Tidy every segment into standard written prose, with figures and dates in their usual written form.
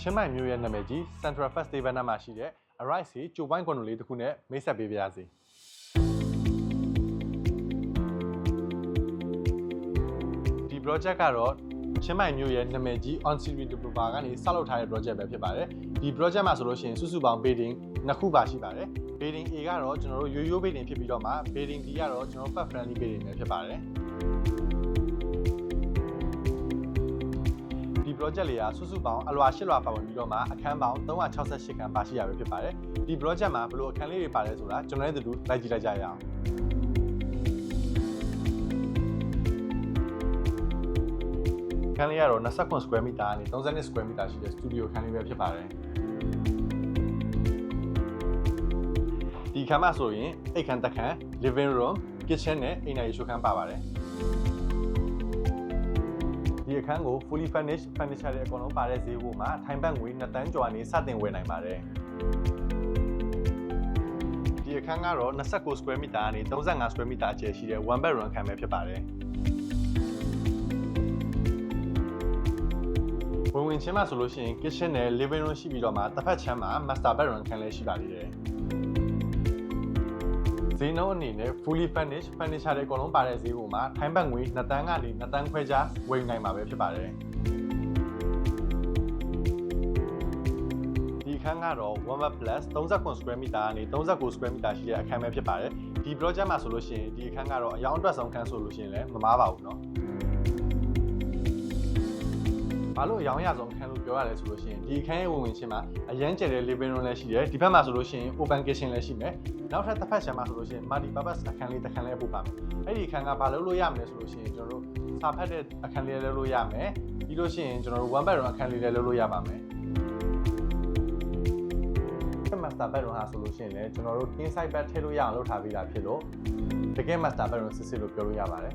ချင်းမိုင်မျိုးရဲ့နာမည်ကြီး Central Festival နာမှာရှိတဲ့ Arise စီကျိုးပိုင်းကွန်ဒိုလေးတစ်ခုနဲ့မိတ်ဆက်ပေးပါရစေဒီ project ကတော့ချင်းမိုင်မျိုးရဲ့နာမည်ကြီး On Series Developer ကနေစလုပ်ထားတဲ့ project ပဲဖြစ်ပါတယ်ဒီ project မှာဆိုလို့ရှိရင်စုစုပေါင်း building နှစ်ခုပါရှိပါတယ် building A ကတော့ကျွန်တော်တို့ရိုးရိုး building ဖြစ်ပြီးတော့မှ building B ကတော့ကျွန်တော်တို့ pet friendly building ပဲဖြစ်ပါတယ်ဒီ project လေးကစုစုပေါင်းအလွာ8လွာပါဝင်ပြီးတော့မှအခန်းပေါင်း368ခန်းပါရှိရပဲဖြစ်ပါတယ်ဒီ project မှာဘယ်လိုအခန်းလေးတွေပါလဲဆိုတာကျွန်တော်တို့တူလိုက်ကြည့်လိုက်ကြရအောင်အခန်းလေးကတော့29 square meter နဲ့32 square meter ရှိတဲ့ studio အခန်းလေးပဲဖြစ်ပါတယ်ဒီခန်းမှာဆိုရင်အိတ်ခန်းတစ်ခန်း living room kitchen နဲ့အိမ်သာရေးချိုးခန်းပါပါတယ်ဒီအခန်းကို fully furnished furniture တွေအကုန်လုံးပါတဲ့ဈေးဘို့မှာထိုင်ဘတ်ငွေ2တန်းကျော်နေစတင်ဝယ်နိုင်ပါတယ်ဒီအခန်းကတော့29 square meter နဲ့35 square meter အကျယ်ရှိတဲ့ one bedroom အခန်းပဲဖြစ်ပါတယ်ဝင်ချင်းမှာဆိုလို့ရှိရင် kitchen နဲ့ living room ရှိပြီးတော့မှတစ်ဖက်ချမ်းမှာ master bedroom အခန်းလည်းရှိပါသေးတယ်ဈေးနှုန်းအနေနဲ့ fully furnished furniture တွေအကုန်လုံးပါတဲ့ဈေးဘို့မှာထိုင်ဘတ်ငွေ2တန်းကနေ2တန်းခွဲကြားဝယ်နိုင်မှာပဲဖြစ်ပါတယ်ဒီအခန်းကတော့ 1 bed plus 39 square meter ကနေ39 square meter ရှိတဲ့အခန်းပဲဖြစ်ပါတယ်ဒီ project မှာဆိုလို့ရှိရင်ဒီအခန်းကတော့အယောင်အတွက်ဆုံးခန်းဆိုလို့ရှိရင်လည်းမမားပါဘူးเนาะဘာလို့အယောင်ရဆုံးခန်းလို့ပြောရလဲဆိုလို့ရှိရင်ဒီအခန်းရဲ့ဝင်ချင်းမှာအရန်ကျယ်တဲ့ living room လည်းရှိတယ်ဒီဘက်မှာဆိုလို့ရှိရင် open kitchen လည်းရှိမယ်နောက်ထပ်တစ်ဖက်ချမ်းမှာဆိုလို့ရှိရင် multi purpose အခန်းလေးတစ်ခန်းလေးပို့ပါမယ်အဲ့ဒီအခန်းကဘာလုပ်လို့ရမလဲဆိုလို့ရှိရင်ကျွန်တော်တို့စာဖတ်တဲ့အခန်းလေးလည်းလုပ်လို့ရမယ်ပြီးလို့ရှိရင်ကျွန်တော်တို့ one bedroom အခန်းလေးလည်းလုပ်လို့ရပါမယ် master bedroom ဟာဆိုလို့ရှိရင်လည်းကျွန်တော်တို့ king size bed ထည့်လို့ရအောင်လုပ်ထားပေးတာဖြစ်လို့တကယ် master bedroom စစ်စစ်လို့ပြောလို့ရပါတယ်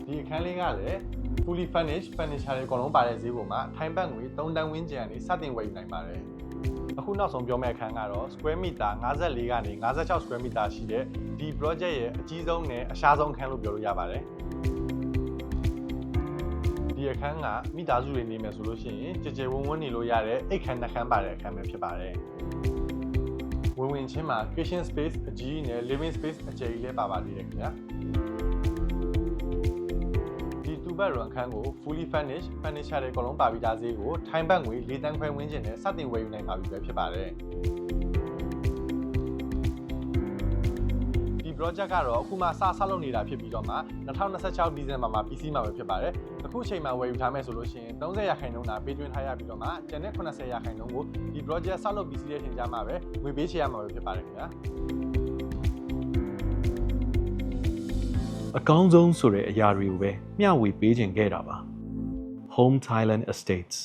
ဒီအခန်းလေးကလည်း fully furnished furniture တွေအကုန်လုံးပါတဲ့ဈေးပေါ်မှာထိုင်ဘတ်ငွေ3တန်းဝန်းကျင်ကနေစတင်ဝယ်ယူနိုင်ပါတယ်အခုနောက်ဆုံးပြောမယ့်အခန်းကတော့ square meter 54ကနေ56 square meter ရှိတဲ့ဒီ project ရဲ့အကြီးဆုံးနဲ့အရှားဆုံးအခန်းလို့ပြောလို့ရပါတယ်ဒီအခန်းကမိသားစုတွေနေမယ်ဆိုလို့ရှိရင်ကြည်ကြဲဝန်းဝန်းနေလို့ရတဲ့အိတ်ခန်းနှစ်ခန်းပါတဲ့အခန်းပဲဖြစ်ပါတယ်ဝင်ချင်းမှာ kitchen space အကြီးနဲ့ living space အကျယ်ကြီးလည်းပါပါသေးတယ်ခင်ဗျာ2 bedroom အခန်းကို fully furnished furniture တွေအကုန်လုံးပါပြီးသားဈေးကိုထိုင်ဘတ်ငွေ4တန်းခွဲဝန်းကျင်နဲ့စတင်ဝယ်ယူနိုင်ပါပြီပဲဖြစ်ပါတယ်ဒီ project ကတော့အခုမှစလုပ်နေတာဖြစ်ပြီးတော့မှ2026 ဒီဇင်ဘာမှာပြီးစီးမှာပဲဖြစ်ပါတယ်အခုအချိန်မှာဝယ်ယူထားမယ်ဆိုလို့ရှိရင်30%သာပေးသွင်းထားရပြီးတော့မှကျန်တဲ့90%ကိုဒီ project စလုပ်ပြီးစီးတဲ့အချိန်ကျမှပဲငွေပေးချေရမှာပဲဖြစ်ပါတယ်ခင်ဗျာအကောင်းဆုံးဆိုတဲ့အရာတွေကိုပဲမျှဝေပေးခြင်းခဲ့တာပါ Home Thailand Estates